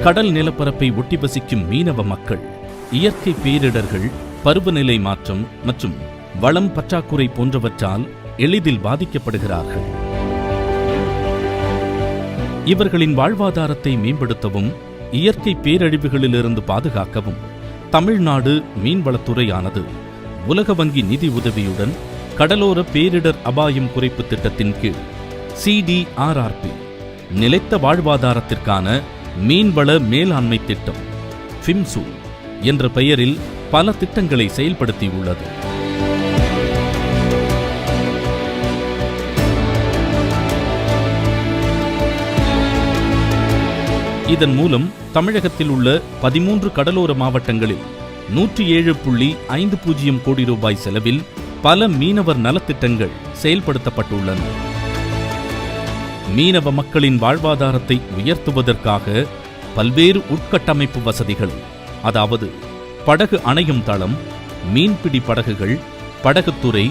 கடல் நிலப்பரப்பை ஒட்டி வசிக்கும் மீனவ மக்கள் இயற்கை பேரிடர்கள், பருவநிலை மாற்றம் மற்றும் வளம் பற்றாக்குறை போன்றவற்றால் எளிதில் பாதிக்கப்படுகிறார்கள். இவர்களின் வாழ்வாதாரத்தை மேம்படுத்தவும் இயற்கை பேரழிவுகளிலிருந்து பாதுகாக்கவும் தமிழ்நாடு மீன்வளத்துறையானது உலக வங்கி நிதி உதவியுடன் கடலோர பேரிடர் அபாயம் குறைப்பு திட்டத்தின் கீழ் CDRRP நிலைத்த வாழ்வாதாரத்திற்கான மீன்வள மேலாண்மை திட்டம் FIMSU என்ற பெயரில் பல திட்டங்களை செயல்படுத்தியுள்ளது. இதன் மூலம் தமிழகத்தில் உள்ள 13 கடலோர மாவட்டங்களில் 107.50 கோடி ரூபாய் செலவில் பல மீனவர் நலத்திட்டங்கள் செயல்படுத்தப்பட்டுள்ளன. மீனவ மக்களின் வாழ்வாதாரத்தை உயர்த்துவதற்காக பல்வேறு உட்கட்டமைப்பு வசதிகள், அதாவது படகு அணையும் தளம், மீன்பிடி படகுகள், படகுத்துறை,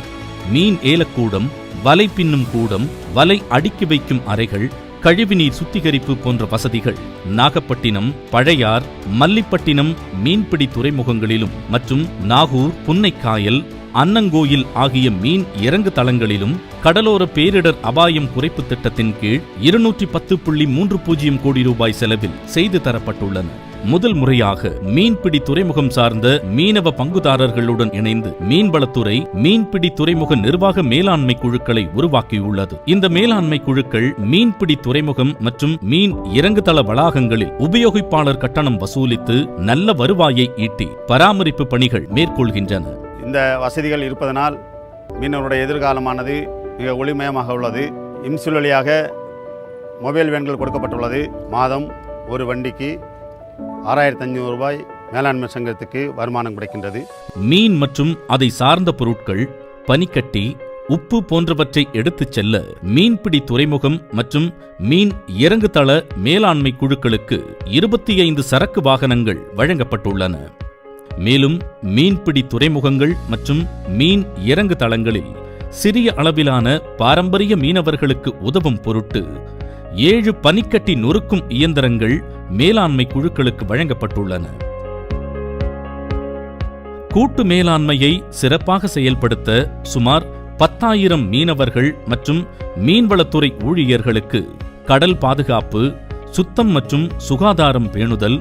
மீன் ஏலக்கூடம், வலை பின்னும் கூடம், வலை அடுக்கி வைக்கும் அறைகள், கழிவுநீர் சுத்திகரிப்பு போன்ற வசதிகள் நாகப்பட்டினம், பழையார், மல்லிப்பட்டினம் மீன்பிடி துறைமுகங்களிலும் மற்றும் நாகூர், புன்னைக்காயல், அன்னங்கோயில் ஆகிய மீன் இறங்கு தளங்களிலும் கடலோர பேரிடர் அபாயம் குறைப்பு திட்டத்தின் கீழ் 210.30 கோடி ரூபாய் செலவில் செய்து தரப்பட்டுள்ளன. முதல் முறையாக மீன்பிடி துறைமுகம் சார்ந்த மீனவ பங்குதாரர்களுடன் இணைந்து மீன்வளத்துறை மீன்பிடி துறைமுக நிர்வாக மேலாண்மை குழுக்களை உருவாக்கியுள்ளது. இந்த மேலாண்மை குழுக்கள் மீன்பிடி துறைமுகம் மற்றும் மீன் இறங்குதள வளாகங்களில் உபயோகிப்பாளர் கட்டணம் வசூலித்து நல்ல வருவாயை ஈட்டி பராமரிப்பு பணிகள் மேற்கொள்கின்றன. இந்த வசதிகள் இருப்பதனால் மீனவருடைய எதிர்காலமானது மிக ஒளிமயமாக உள்ளது. இம்சில் வழியாக மொபைல் வேன்கள் கொடுக்கப்பட்டுள்ளது. மாதம் ஒரு வண்டிக்கு 6500 ரூபாய் மேலாண்மை சங்கத்துக்கு வருமானம் கிடைக்கின்றது. மீன் மற்றும் அதை சார்ந்த பொருட்கள், பனிக்கட்டி, உப்பு போன்றவற்றை எடுத்துச் செல்ல மீன்பிடி துறைமுகம் மற்றும் மீன் இறங்குதள மேலாண்மை குழுக்களுக்கு 25 சரக்கு வாகனங்கள் வழங்கப்பட்டுள்ளன. மேலும் மீன்பிடி துறைமுகங்கள் மற்றும் மீன் இறங்கு தளங்களில் சிறிய அளவிலான பாரம்பரிய மீனவர்களுக்கு உதவும் பொருட்டு 7 பனிக்கட்டி நொறுக்கும் இயந்திரங்கள் மேலாண்மை குழுக்களுக்கு வழங்கப்பட்டுள்ளன. கூட்டு மேலாண்மையை சிறப்பாக செயல்படுத்த சுமார் 10,000 மீனவர்கள் மற்றும் மீன்வளத்துறை ஊழியர்களுக்கு கடல் பாதுகாப்பு, சுத்தம் மற்றும் சுகாதாரம் பேணுதல்,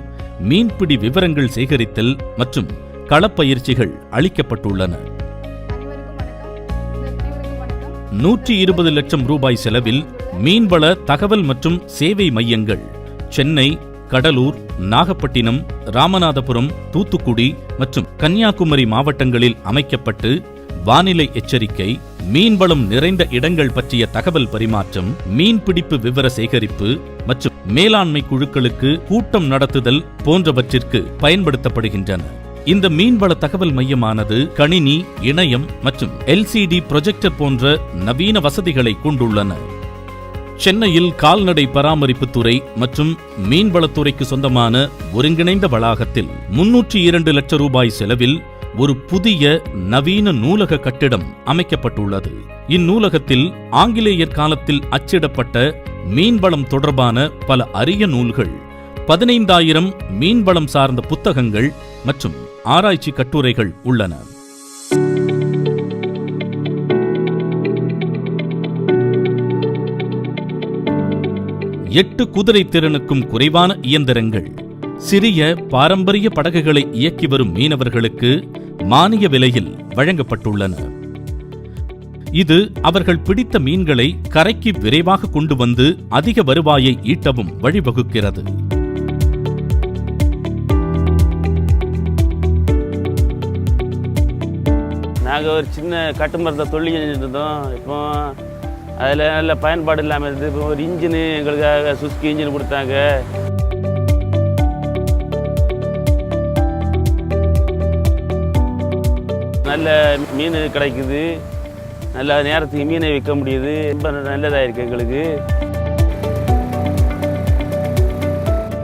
மீன்பிடி விவரங்கள் சேகரித்தல் மற்றும் களப்பயிற்சிகள் அளிக்கப்பட்டுள்ளன. 120 லட்சம் ரூபாய் செலவில் மீன்வள தகவல் மற்றும் சேவை மையங்கள் சென்னை, கடலூர், நாகப்பட்டினம், ராமநாதபுரம், தூத்துக்குடி மற்றும் கன்னியாகுமரி மாவட்டங்களில் அமைக்கப்பட்டு வானிலை எச்சரிக்கை, மீன்வளம் நிறைந்த இடங்கள் பற்றிய தகவல் பரிமாற்றம், மீன்பிடிப்பு விவர சேகரிப்பு மற்றும் மேலாண்மை குழுக்களுக்கு கூட்டம் நடத்துதல் போன்றவற்றிற்கு பயன்படுத்தப்படுகின்றன. இந்த மீன்வள தகவல் மையமானது கணினி, இணையம் மற்றும் LCD ப்ரொஜெக்டர் போன்ற நவீன வசதிகளை கொண்டுள்ளன. சென்னையில் கால்நடை பராமரிப்பு துறை மற்றும் மீன்வளத்துறைக்கு சொந்தமான ஒருங்கிணைந்த வளாகத்தில் 302 லட்சம் ரூபாய் செலவில் ஒரு புதிய நவீன நூலக கட்டிடம் அமைக்கப்பட்டுள்ளது. இந்நூலகத்தில் ஆங்கிலேயர் காலத்தில் அச்சிடப்பட்ட மீன்வளம் தொடர்பான பல அரிய நூல்கள், 15,000 மீன்வளம் சார்ந்த புத்தகங்கள் மற்றும் ஆராய்ச்சி கட்டுரைகள் உள்ளன. எட்டு குதிரை திறனுக்கும் குறைவான இயந்திரங்கள் சிறிய பாரம்பரிய படகுகளை இயக்கி வரும் மீனவர்களுக்கு மானிய விலையில் வழங்கப்பட்டுள்ளன. இது அவர்கள் பிடித்த மீன்களை கரைக்கு விரைவாக கொண்டு வந்து அதிக வருவாயை ஈட்டவும் வழிவகுக்கிறது. நாங்கள் ஒரு சின்ன கட்டுமரத்தை தொழில் செஞ்சுட்டு இருந்தோம். இப்போ அதில் நல்ல பயன்பாடு இல்லாமல் இருந்தது. இப்போ ஒரு இன்ஜினு எங்களுக்காக சுஸ்கி இன்ஜின் கொடுத்தாங்க. நல்ல மீன் கிடைக்குது, நல்ல நேரத்துக்கு மீனை விற்க முடியுது. ரொம்ப நல்லதாக இருக்குது எங்களுக்கு.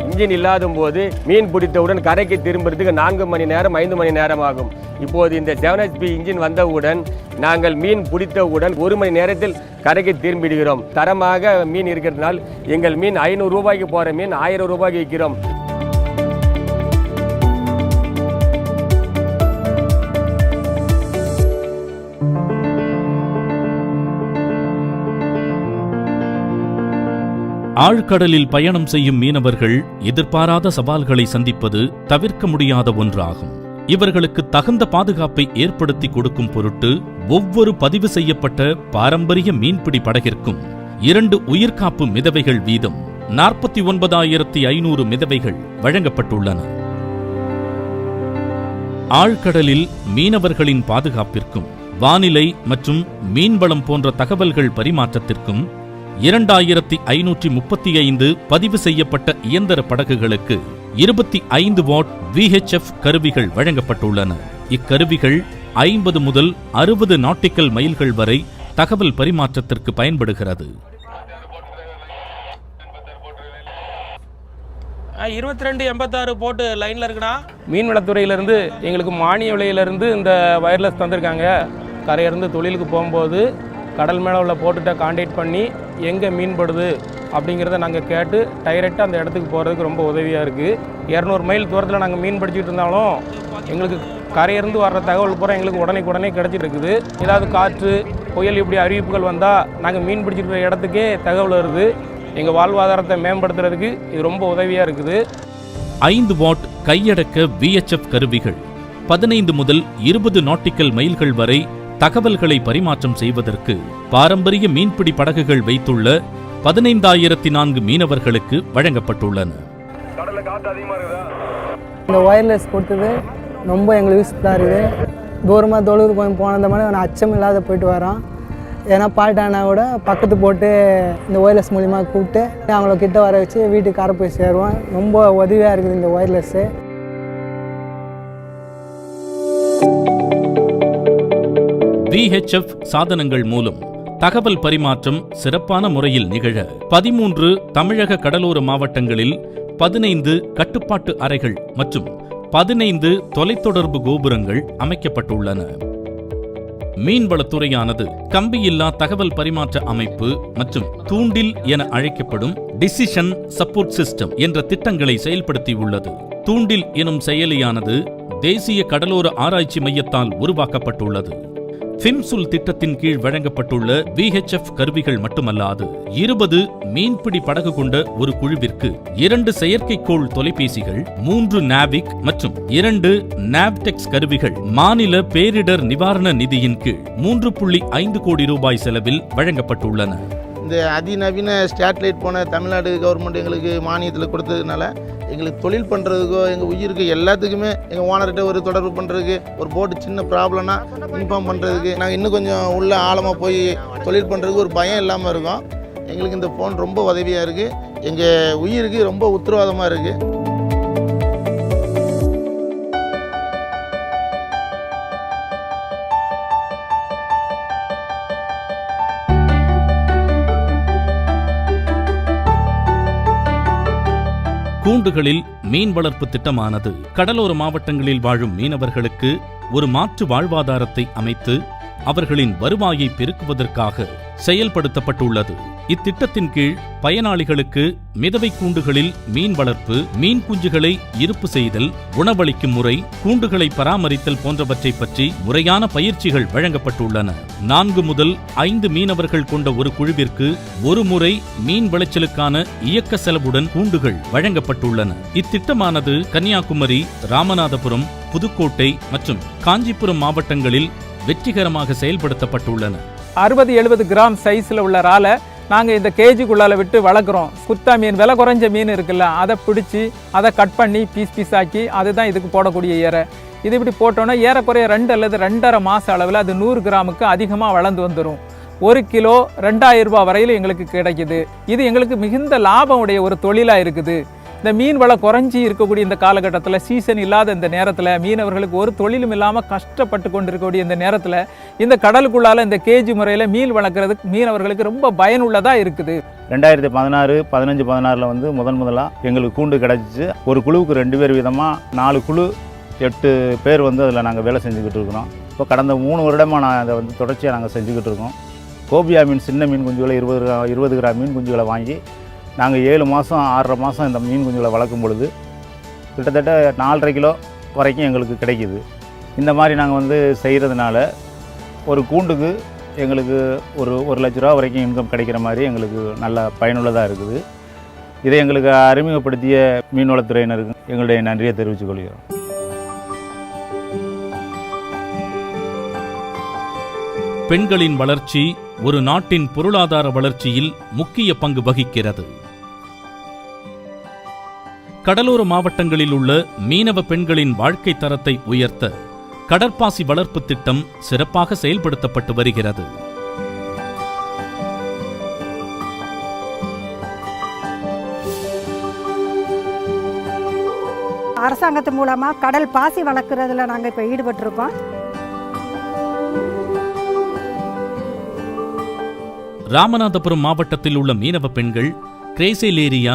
இன்ஜின் இல்லாத போது மீன் பிடித்தவுடன் கரைக்கு திரும்புறதுக்கு 4 மணி நேரம் 5 மணி நேரம் ஆகும். இப்போது இந்த 7 HP இன்ஜின் வந்தவுடன் நாங்கள் மீன் பிடித்தவுடன் 1 மணி நேரத்தில் கரைக்கு திரும்பிடுகிறோம். தரமாக மீன் இருக்கிறதுனால் எங்கள் மீன் 500 ரூபாய்க்கு போகிற மீன் 1000 ரூபாய்க்கு விற்கிறோம். ஆழ்கடலில் பயணம் செய்யும் மீனவர்கள் எதிர்பாராத சவால்களை சந்திப்பது தவிர்க்க முடியாத ஒன்றாகும். இவர்களுக்கு தகுந்த பாதுகாப்பை ஏற்படுத்தி கொடுக்கும் பொருட்டு ஒவ்வொரு பதிவு செய்யப்பட்ட பாரம்பரிய மீன்பிடி படகிற்கும் 2 உயிர்காப்பு மிதவைகள் வீதம் 49,500 மிதவைகள் வழங்கப்பட்டுள்ளன. ஆழ்கடலில் மீனவர்களின் பாதுகாப்பிற்கும் வானிலை மற்றும் மீன்வளம் போன்ற தகவல்கள் பரிமாற்றத்திற்கும் 2535 பதிவு செய்யப்பட்ட இயந்திர படகுகளுக்கு 25 வாட் VHF கருவிகள் வழங்கப்பட்டுள்ளன. இக்கருவிகள் 50 முதல் 60 நாட்டிக்கல் மைல்கள் வரை தகவல் பரிமாற்றத்திற்கு பயன்படுகிறது. 2286 போட்டு லைனில் இருக்குண்ணா. மீன்வளத்துறையிலேருந்து எங்களுக்கு மானிய விலையிலேருந்து இந்த வயர்லெஸ் தந்திருக்காங்க. கரையிலேருந்து தொழிலுக்கு போகும்போது கடல் மேலே உள்ள போட்டுகிட்ட கான்டாக்ட் பண்ணி எங்கே மீன்படுது அப்படிங்கிறத நாங்கள் கேட்டு டைரெக்டாக அந்த இடத்துக்கு போகிறதுக்கு ரொம்ப உதவியாக இருக்குது. 200 மைல் தூரத்தில் நாங்கள் மீன் பிடிச்சிட்டு இருந்தாலும் எங்களுக்கு கரையிலேருந்து வர்ற தகவல் பூரா எங்களுக்கு உடனே கிடச்சிட்டு இருக்குது. ஏதாவது காற்று புயல் இப்படி அறிவிப்புகள் வந்தால் நாங்கள் மீன் பிடிச்சிட்டு இருக்கிற இடத்துக்கே தகவல் வருது. எங்கள் வாழ்வாதாரத்தை மேம்படுத்துறதுக்கு இது ரொம்ப உதவியாக இருக்குது. 5 வாட் கையடக்க VHF கருவிகள் 15 முதல் 20 நாட்டிக்கல் மைல்கள் வரை தகவல்களை பரிமாற்றம் செய்வதற்கு பாரம்பரிய மீன்பிடி படகுகள் வைத்துள்ள 15,004 மீனவர்களுக்கு வழங்கப்பட்டுள்ளன. இந்த ஒயர்லெஸ் கொடுத்தது ரொம்ப எங்களுக்கு யூஸ்ஃபுல்லாக இருக்குது. தூரமாக தொழுது போனது மாதிரி நான் அச்சம் இல்லாத போயிட்டு வரோம். ஏன்னா பாட்டானா கூட பக்கத்து போட்டு இந்த ஒயர்லெஸ் மூலிமா கூப்பிட்டு அவங்கள கிட்ட வர வச்சு வீட்டுக்கு காரை போய் சேருவோம். ரொம்ப உதவியாக இருக்குது இந்த ஒயர்லெஸ்ஸு. VHF சாதனங்கள் மூலம் தகவல் பரிமாற்றம் சிறப்பான முறையில் நிகழ 13 தமிழக கடலோர மாவட்டங்களில் 15 கட்டுப்பாட்டு அறைகள் மற்றும் 15 தொலைத்தொடர்பு கோபுரங்கள் அமைக்கப்பட்டுள்ளன. மீன்வளத்துறையானது கம்பியில்லா தகவல் பரிமாற்ற அமைப்பு மற்றும் தூண்டில் என அழைக்கப்படும் டிசிஷன் சப்போர்ட் சிஸ்டம் என்ற திட்டங்களை செயல்படுத்தியுள்ளது. தூண்டில் எனும் செயலியானது தேசிய கடலோர ஆராய்ச்சி மையத்தால் உருவாக்கப்பட்டுள்ளது. ஃபிம்சுல் திட்டத்தின் கீழ் வழங்கப்பட்டுள்ள VHF கருவிகள் மட்டுமல்லாது 20 மீன்பிடி படகு கொண்ட ஒரு குழுவிற்கு 2 செயற்கைக்கோள் தொலைபேசிகள், 3 நாவிக் மற்றும் 2 நாப்டெக்ஸ் கருவிகள் மாநில பேரிடர் நிவாரண நிதியின் கீழ் 3.5 கோடி ரூபாய் செலவில் வழங்கப்பட்டுள்ளன. இந்த அதிநவீன ஸ்டேட்லைட் போன தமிழ்நாடு கவர்மெண்ட் எங்களுக்கு மானியத்தில் கொடுத்ததுனால எங்களுக்கு தொழில் பண்ணுறதுக்கோ எங்கள் உயிருக்கு எல்லாத்துக்குமே எங்கள் ஓனர்கிட்ட ஒரு தொடர்பு பண்ணுறதுக்கு ஒரு போட்டு சின்ன ப்ராப்ளம்னா இன்ஃபார்ம் பண்ணுறதுக்கு நாங்கள் இன்னும் கொஞ்சம் உள்ள ஆழமாக போய் தொழில் பண்ணுறதுக்கு ஒரு பயம் இல்லாமல் இருக்கும். எங்களுக்கு இந்த ஃபோன் ரொம்ப உதவியாக இருக்குது. எங்கள் உயிருக்கு ரொம்ப உத்தரவாதமாக இருக்குது. கூண்டுகளில் மீன் வளர்ப்பு திட்டமானது கடலோர மாவட்டங்களில் வாழும் மீனவர்களுக்கு ஒரு மாற்று வாழ்வாதாரத்தை அமைத்து அவர்களின் வருவாயை பெருக்குவதற்காக செயல்படுத்தப்பட்டுள்ளது. இத்திட்டத்தின் கீழ் பயனாளிகளுக்கு மிதவை கூண்டுகளில் மீன் வளர்ப்பு, மீன் குஞ்சுகளை இருப்பு செய்தல், உணவளிக்கும் முறை, கூண்டுகளை பராமரித்தல் போன்றவற்றை பற்றி முறையான பயிற்சிகள் வழங்கப்பட்டுள்ளன. 4 முதல் 5 மீனவர்கள் கொண்ட ஒரு குழுவிற்கு ஒரு முறை மீன் விளைச்சலுக்கான இயக்க செலவுடன் கூண்டுகள் வழங்கப்பட்டுள்ளன. இத்திட்டமானது கன்னியாகுமரி, ராமநாதபுரம், புதுக்கோட்டை மற்றும் காஞ்சிபுரம் மாவட்டங்களில் வெற்றிகரமாக செயல்படுத்தப்பட்டுள்ளன. 60-70 கிராம் சைஸில் உள்ள இறாலை நாங்கள் இந்த கேஜிக்குள்ளால விட்டு வளர்க்குறோம். குத்தா மீன், விலை குறைஞ்ச மீன் இருக்குல்ல, அதை பிடிச்சி அதை கட் பண்ணி பீஸ் ஆக்கி அதுதான் இதுக்கு போடக்கூடிய இறை. இது இப்படி போட்டோன்னா ஏறக்குறைய 2 அல்லது 2.5 மாத அளவில் அது 100 கிராமுக்கு அதிகமாக வளர்ந்து வந்துடும். 1 கிலோ 2000 ரூபாய் வரையிலும் எங்களுக்கு கிடைக்குது. இது எங்களுக்கு மிகுந்த லாபம் உடைய ஒரு தொழிலாக இருக்குது. இந்த மீன் வளம் குறைஞ்சி இருக்கக்கூடிய இந்த காலகட்டத்தில், சீசன் இல்லாத இந்த நேரத்தில், மீனவர்களுக்கு ஒரு தொழிலும் இல்லாமல் கஷ்டப்பட்டு கொண்டு இருக்கக்கூடிய இந்த நேரத்தில் இந்த கடலுக்குள்ளால் இந்த கேஜி முறையில் மீன் வளர்க்குறதுக்கு மீனவர்களுக்கு ரொம்ப பயனுள்ளதாக இருக்குது. 2016, 15, 16 வந்து முதலாக எங்களுக்கு கூண்டு கிடச்சிச்சு. ஒரு குழுவுக்கு 2 பேர் வீதமாக 4 குழு 8 பேர் வந்து அதில் நாங்கள் வேலை செஞ்சுக்கிட்டு இருக்கிறோம். இப்போ கடந்த 3 வருடமாக நான் அதை வந்து தொடர்ச்சியாக நாங்கள் செஞ்சுக்கிட்டு இருக்கோம். கோபியா மீன், சின்ன மீன் குஞ்சுகளை 20 கிராம் மீன் குஞ்சுகளை வாங்கி நாங்கள் 7 மாதம் 6.5 மாதம் இந்த மீன் குஞ்சுகளை வளர்க்கும் பொழுது கிட்டத்தட்ட 4.5 கிலோ வரைக்கும் எங்களுக்கு கிடைக்கிது. இந்த மாதிரி நாங்கள் வந்து செய்கிறதுனால ஒரு கூண்டுக்கு எங்களுக்கு ஒரு 1 லட்ச ரூபா வரைக்கும் இன்கம் கிடைக்கிற மாதிரி எங்களுக்கு நல்ல பயனுள்ளதாக இருக்குது. இதை எங்களுக்கு அறிமுகப்படுத்திய மீன்வளத்துறையினருக்கு எங்களுடைய நன்றியை தெரிவித்துக் கொள்கிறோம். பெண்களின் வளர்ச்சி ஒரு நாட்டின் பொருளாதார வளர்ச்சியில் முக்கிய பங்கு வகிக்கிறது. கடலோர மாவட்டங்களில் உள்ள மீனவ பெண்களின் வாழ்க்கை தரத்தை உயர்த்த கடற்பாசி வளர்ப்பு திட்டம் சிறப்பாக செயல்படுத்தப்பட்டு வருகிறது. அரசாங்கத்து மூலமாக கடல் பாசி வளர்க்குறதுல நாங்கள் இப்போ ஈடுபட்டிருக்கோம். ராமநாதபுரம் மாவட்டத்தில் உள்ள மீனவ பெண்கள் கிரேசேலேரியா,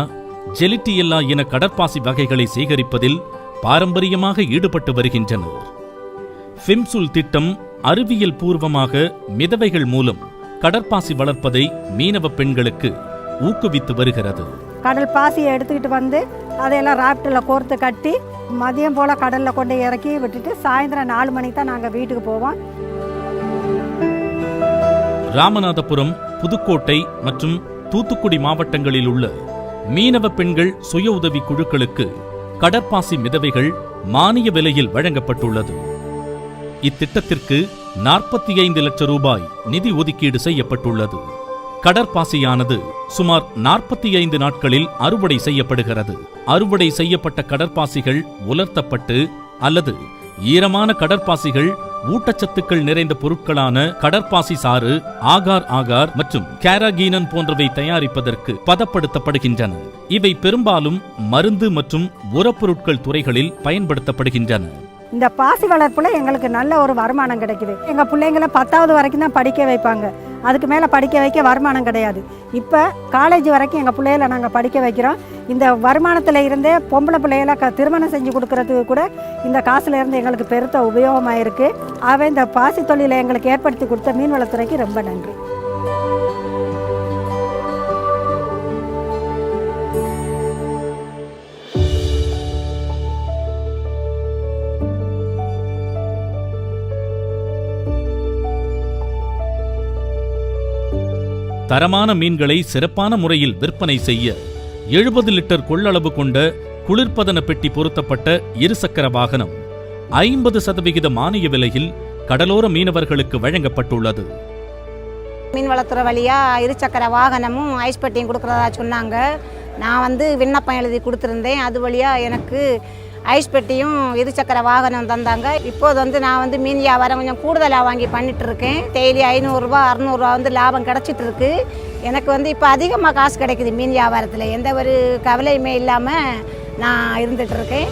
ஜெலிட்டியெல்லா என கடற்பாசி வகைகளை சேகரிப்பதில் பாரம்பரியமாக ஈடுபட்டு வருகின்றனர். ஃபிம்சுல் திட்டம் அறிவியல் பூர்வமாக மிதவைகள் மூலம் கடற்பாசி வளர்ப்பதை மீனவ பெண்களுக்கு ஊக்குவித்து வருகிறது. கடல் பாசியை எடுத்துக்கிட்டு வந்து அதையெல்லாம் ராப்டில் கோர்த்து கட்டி மதியம் போல் கடலில் கொண்டு இறக்கி விட்டுட்டு சாயந்தரம் 4 மணிக்கு தான் நாங்கள் வீட்டுக்கு போவோம். ராமநாதபுரம், புதுக்கோட்டை மற்றும் தூத்துக்குடி மாவட்டங்களில் உள்ள மீனவ பெண்கள் சுய உதவி குழுக்களுக்கு கடற்பாசி மிதவைகள் மானிய விலையில் வழங்கப்பட்டுள்ளது. இத்திட்டத்திற்கு 45 லட்சம் ரூபாய் நிதி ஒதுக்கீடு செய்யப்பட்டுள்ளது. கடற்பாசியானது சுமார் 45 நாட்களில் அறுவடை செய்யப்படுகிறது. அறுவடை செய்யப்பட்ட கடற்பாசிகள் உலர்த்தப்பட்டு அல்லது ஈரமான கடற்பாசிகள் ஊட்டச்சத்துக்கள் நிறைந்த பொருட்களான கடற்பாசி சாறு, ஆகார் ஆகார் மற்றும் கேராகீனன் போன்றவை தயாரிப்பதற்கு பதப்படுத்தப்படுகின்றன. இவை பெரும்பாலும் மருந்து மற்றும் உரப்பொருட்கள் துறைகளில் பயன்படுத்தப்படுகின்றன. இந்த பாசி வளர்ப்புல எங்களுக்கு நல்ல ஒரு வருமானம் கிடைக்குது. எங்கள் பிள்ளைங்களை 10வது வரைக்கும் தான் படிக்க வைப்பாங்க. அதுக்கு மேலே படிக்க வைக்க வருமானம் கிடையாது. இப்போ காலேஜ் வரைக்கும் எங்கள் பிள்ளைகளை நாங்கள் படிக்க வைக்கிறோம். இந்த வருமானத்தில் இருந்தே பொம்பளை பிள்ளைகளை திருமணம் செஞ்சு கொடுக்கறதுக்கு கூட இந்த காசுல இருந்து எங்களுக்கு பெருத்த உபயோகமாக இருக்குது. ஆகவே இந்த பாசி தொழிலை எங்களுக்கு ஏற்படுத்தி கொடுத்த மீன்வளத்துறைக்கு ரொம்ப நன்றி. தரமான மீன்களை சிறப்பான முறையில் விற்பனை செய்ய 70 லிட்டர் கொள்ளளவு கொண்ட குளிர்பதன பெட்டி பொருத்தப்பட்ட இருசக்கர வாகனம் 50% மானிய விலையில் கடலோர மீனவர்களுக்கு வழங்கப்பட்டுள்ளது. மீன்வளத்துறை வழியாக இருசக்கர வாகனமும் ஐஸ் பெட்டியும் கொடுக்குறதா சொன்னாங்க. நான் விண்ணப்பம் எழுதி கொடுத்துருந்தேன். அது வழியாக எனக்கு ஐஸ் பெட்டியும் இருசக்கர வாகனம் தந்தாங்க. இப்போது நான் மீன் வியாபாரம் கொஞ்சம் கூடுதலாக வாங்கி பண்ணிட்டு இருக்கேன். டெய்லி 500 ரூபா 600 ரூபா லாபம் கிடச்சிட்டு இருக்கு. எனக்கு இப்போ அதிகமாக காசு கிடைக்குது மீன் வியாபாரத்தில். எந்த ஒரு கவலையுமே இல்லாமல் நான் இருந்துகிட்டு இருக்கேன்.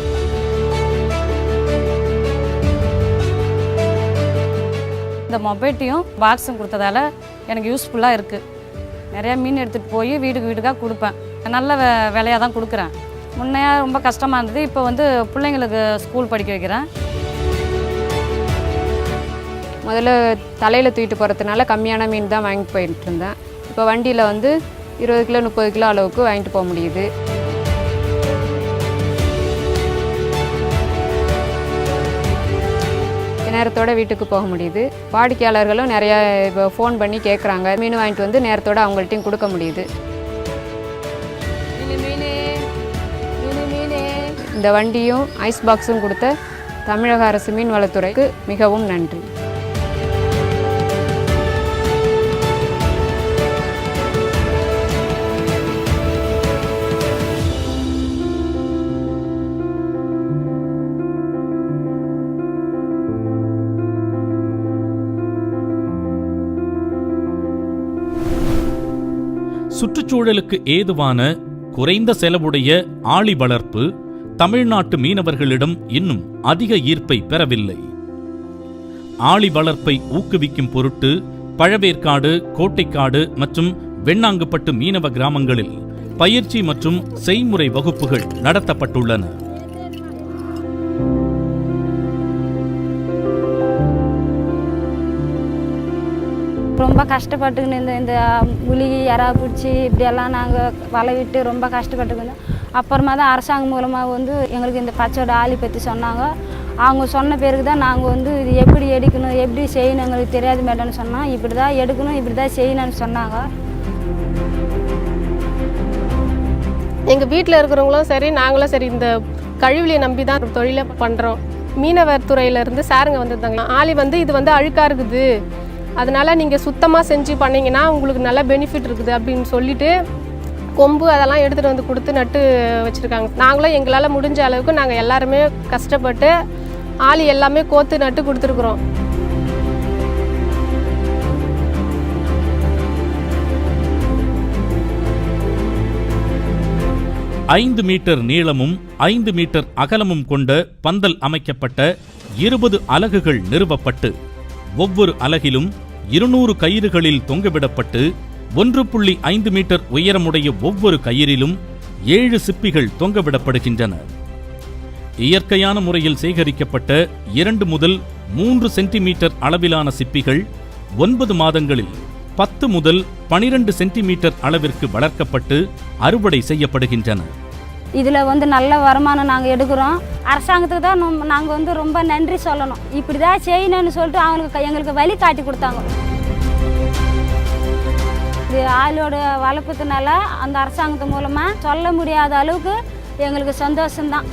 இந்த மொபைட்டையும் பாக்ஸும் கொடுத்ததால எனக்கு யூஸ்ஃபுல்லாக இருக்குது. நிறையா மீன் எடுத்துகிட்டு போய் வீட்டுக்காக கொடுப்பேன். நல்ல விலையாக தான் கொடுக்குறேன். முன்னே ரொம்ப கஷ்டமாக இருந்தது. இப்போ பிள்ளைங்களுக்கு ஸ்கூல் படிக்க வைக்கிறேன். முதல்ல தலையில் தூக்கிட்டு போகிறதுனால கம்மியான மீன் தான் வாங்கிட்டு போயிட்டு இருந்தேன். இப்போ வண்டியில் 20 கிலோ 30 கிலோ அளவுக்கு வாங்கிட்டு போக முடியுது. நேரத்தோட வீட்டுக்கு போக முடியுது. வாடிக்கையாளர்களும் நிறையா இப்போ ஃபோன் பண்ணி கேட்குறாங்க. மீன் வாங்கிட்டு நேரத்தோட அவங்கள்ட்டையும் கொடுக்க முடியுது. இந்த வண்டியும் ஐஸ் பாக்ஸும் கொடுத்த தமிழக அரசு மீன்வளத்துறைக்கு மிகவும் நன்றி. சுற்றுச்சூழலுக்கு ஏதுவான குறைந்த செலவுடைய ஆளி வளர்ப்பு தமிழ்நாட்டு மீனவர்களிடம் இன்னும் அதிக ஈர்ப்பை பெறவில்லை. ஆளி வளர்ப்பை ஊக்குவிக்கும் பொருட்டு பழவேற்காடு, கோட்டைக்காடு மற்றும் வெண்ணாங்குப்பட்டு மீனவ கிராமங்களில் பயிற்சி மற்றும் செய்முறை வகுப்புகள் நடத்தப்பட்டுள்ளன. ரொம்ப கஷ்டப்பட்டுக்கின்னு இந்த முழுகி இறா பிடிச்சி இப்படியெல்லாம் நாங்கள் வலை விட்டு ரொம்ப கஷ்டப்பட்டுக்கிட்டோம். அப்புறமா தான் அரசாங்கம் மூலமாக எங்களுக்கு இந்த பச்சோட ஆளி பற்றி சொன்னாங்க. அவங்க சொன்ன பிறகு தான் நாங்கள் இது எப்படி எடுக்கணும், எப்படி செய்யணும் எங்களுக்கு தெரியாது மேடம்னு சொன்னால், இப்படி தான் எடுக்கணும், இப்படி தான் செய்யணும்னு சொன்னாங்க. எங்கள் வீட்டில் இருக்கிறவங்களும் சரி நாங்களும் சரி இந்த கழிவுலையை நம்பி தான் தொழிலை பண்ணுறோம். மீனவர் துறையிலேருந்து சாருங்க வந்திருந்தாங்க. ஆளி வந்து இது வந்து அழுக்காக இருக்குது, அதனால் நீங்கள் சுத்தமாக செஞ்சு பண்ணிங்கன்னா உங்களுக்கு நல்ல பெனிஃபிட் இருக்குது அப்படின்னு சொல்லிட்டு கொம்பு அதெல்லாம் எடுத்துகிட்டு வந்து கொடுத்து நட்டு வச்சுருக்காங்க. நாங்களும் எங்களால் முடிஞ்ச அளவுக்கு நாங்கள் எல்லாருமே கஷ்டப்பட்டு ஆளி எல்லாமே கோத்து நட்டு கொடுத்துருக்குறோம். ஐந்து மீட்டர் நீளமும் 5 மீட்டர் அகலமும் கொண்ட பந்தல் அமைக்கப்பட்ட 20 அலகுகள் நிறுவப்பட்டு ஒவ்வொரு அலகிலும் 200 கயிறுகளில் தொங்கவிடப்பட்டு 1.5 மீட்டர் உயரமுடைய ஒவ்வொரு கயிறிலும் 7 சிப்பிகள் தொங்கவிடப்படுகின்றன. இயற்கையான முறையில் சேகரிக்கப்பட்ட 2 முதல் 3 சென்டிமீட்டர் அளவிலான சிப்பிகள் 9 மாதங்களில் 10 முதல் 12 சென்டிமீட்டர் அளவிற்கு வளர்க்கப்பட்டு அறுவடை செய்யப்படுகின்றன. இதில் வந்து நல்ல வருமானம் நாங்கள் எடுக்கிறோம். அரசாங்கத்துக்கு தான் நாங்கள் வந்து ரொம்ப நன்றி சொல்லணும். இப்படி தான் செய்யணும்னு சொல்லிட்டு எங்களுக்கு வழி காட்டி கொடுத்தாங்க. இது ஆளோட வளர்ப்பதுனால அந்த அரசாங்கத்து மூலமாக சொல்ல முடியாத அளவுக்கு எங்களுக்கு சந்தோஷம்தான்.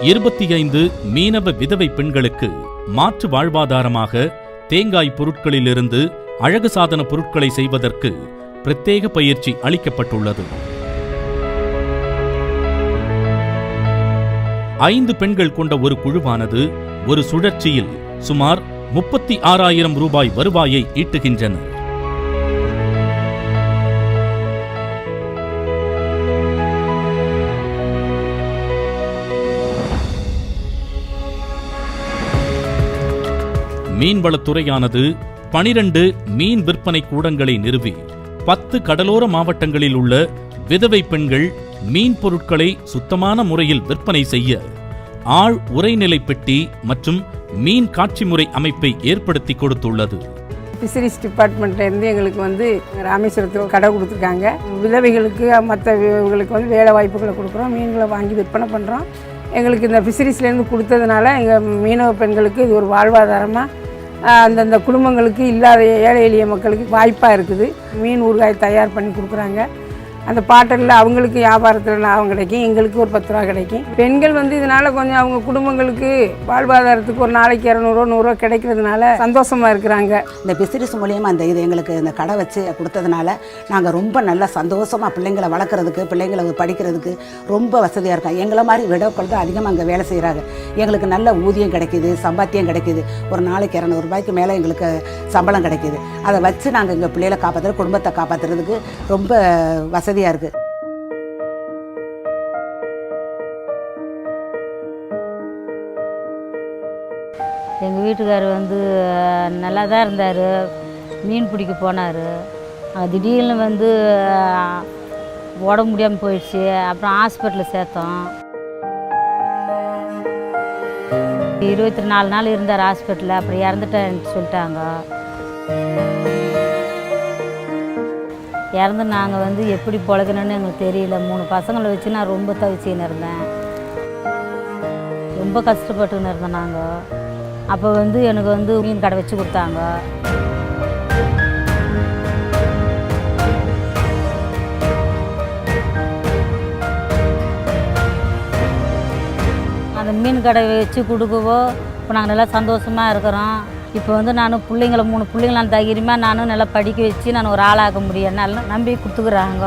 இருபத்தி மீனவ விதவை பெண்களுக்கு மாற்று வாழ்வாதாரமாக தேங்காய் பொருட்களிலிருந்து அழகு சாதன பொருட்களை செய்வதற்கு பிரத்யேக பயிற்சி அளிக்கப்பட்டுள்ளது. 5 பெண்கள் கொண்ட ஒரு குழுவானது ஒரு சுழற்சியில் சுமார் 36,000 ரூபாய் வருவாயை ஈட்டுகின்றனர். மீன்வளத்துறையானது 12 மீன் விற்பனை கூடங்களை நிறுவி 10 கடலோர மாவட்டங்களில் உள்ள விதவை பெண்கள் மீன் பொருட்களை சுத்தமான முறையில் விற்பனை செய்ய ஆழ் உரைநிலை பெட்டி மற்றும் மீன் காட்சி முறை அமைப்பை ஏற்படுத்தி கொடுத்துள்ளது. ஃபிஷரிஸ் டிபார்ட்மெண்ட்லேருந்து எங்களுக்கு வந்து ராமேஸ்வரத்தில் கடை கொடுத்துருக்காங்க. விதவைகளுக்கு மற்றவங்களுக்கு வந்து வேலை வாய்ப்புகளை கொடுக்குறோம். மீன்களை வாங்கி விற்பனை பண்ணுறோம். எங்களுக்கு இந்த ஃபிஷரிஸ்லேருந்து கொடுத்ததுனால எங்கள் மீனவ பெண்களுக்கு இது ஒரு வாழ்வாதாரமாக அந்தந்த குடும்பங்களுக்கு இல்லாத ஏழை எளிய மக்களுக்கு வாய்ப்பாக இருக்குது. மீன் ஊறுகாய் தயார் பண்ணி கொடுக்குறாங்க. அந்த பாட்டலில் அவங்களுக்கு வியாபாரத்தில் லாபம் கிடைக்கும், எங்களுக்கு ஒரு 10 ரூபா கிடைக்கும். பெண்கள் வந்து இதனால் கொஞ்சம் அவங்க குடும்பங்களுக்கு வாழ்வாதாரத்துக்கு ஒரு நாளைக்கு 200 100 கிடைக்கிறதுனால சந்தோஷமாக இருக்கிறாங்க. இந்த பிசினஸ் மூலியமாக அந்த இது எங்களுக்கு இந்த கடை வச்சு கொடுத்ததுனால நாங்கள் ரொம்ப நல்லா சந்தோஷமாக பிள்ளைங்களை வளர்க்குறதுக்கு பிள்ளைங்களை படிக்கிறதுக்கு ரொம்ப வசதியாக இருக்கோம். எங்களை மாதிரி விடவுக்கள் தான் அதிகமாக அங்கே வேலை செய்கிறாங்க. எங்களுக்கு நல்ல ஊதியம் கிடைக்கிது, சம்பாத்தியம் கிடைக்கிது. ஒரு நாளைக்கு 200 ரூபாய்க்கு மேலே எங்களுக்கு சம்பளம் கிடைக்கிது. அதை வச்சு நாங்கள் எங்கள் பிள்ளைகளை காப்பாற்றுறது குடும்பத்தை காப்பாற்றுறதுக்கு ரொம்ப வசதியாக இருக்கு. எங்கள் வீட்டுக்காரர் வந்து நல்லா தான் இருந்தார். மீன் பிடிக்க போனார். திடீர்னு வந்து உடம்பு முடியாமல் போயிடுச்சு. அப்புறம் ஹாஸ்பிட்டலில் சேர்த்தோம். 24 நாள் இருந்தார் ஹாஸ்பிட்டலில். அப்புறம் இறந்துட்டேன்னு சொல்லிட்டாங்க. இறந்து நாங்கள் வந்து எப்படி பொழைக்கணும்னு எங்களுக்கு தெரியல. 3 பசங்களை வச்சு நான் ரொம்ப தவிச்சின்னு இருந்தேன். ரொம்ப கஷ்டப்பட்டுன்னு இருந்தோம் நாங்கள். அப்போ வந்து எனக்கு வந்து மீன் கடை வச்சு கொடுத்தாங்க. அந்த மீன் கடை வச்சு கொடுக்கவோ இப்போ நாங்கள் நல்லா சந்தோஷமாக இருக்கிறோம். இப்போ வந்து நான் 3 பிள்ளைங்களை நான் தைரியமாக நானும் நல்லா படிக்க வச்சு நான் ஒரு ஆளாக முடியும் நல்லா நம்பி கொடுத்துக்குறாங்க.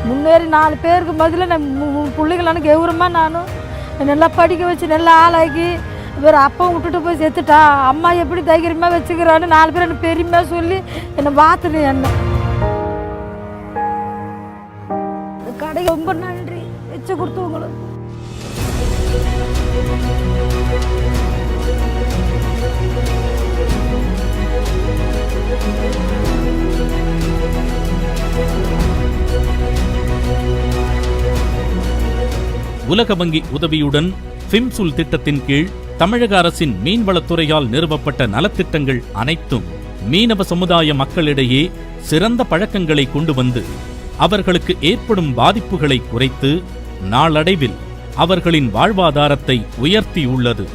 முன்னேறி 4 பேருக்கு பதில் நான் பிள்ளைங்களான கௌரவமாக நானும் நல்லா படிக்க வச்சு நல்லா ஆளாக்கி வேறு அப்பா விட்டுட்டு போய் செத்துட்டா அம்மா எப்படி தைரியமாக வச்சுக்கிறான்னு 4 பேர் எனக்கு பெருமையாக சொல்லி என்னை பார்த்துட்டு என்ன கடை ரொம்ப நன்றி வச்சு கொடுத்தவங்களுக்கு. உலக வங்கி உதவியுடன் ஃபிம்சுல் திட்டத்தின் கீழ் தமிழக அரசின் மீன்வளத்துறையால் நிறுவப்பட்ட நலத்திட்டங்கள் அனைத்தும் மீனவ சமுதாய மக்களிடையே சிறந்த பழக்கங்களை கொண்டு வந்து அவர்களுக்கு ஏற்படும் பாதிப்புகளை குறைத்து நாளடைவில் அவர்களின் வாழ்வாதாரத்தை உயர்த்தியுள்ளது.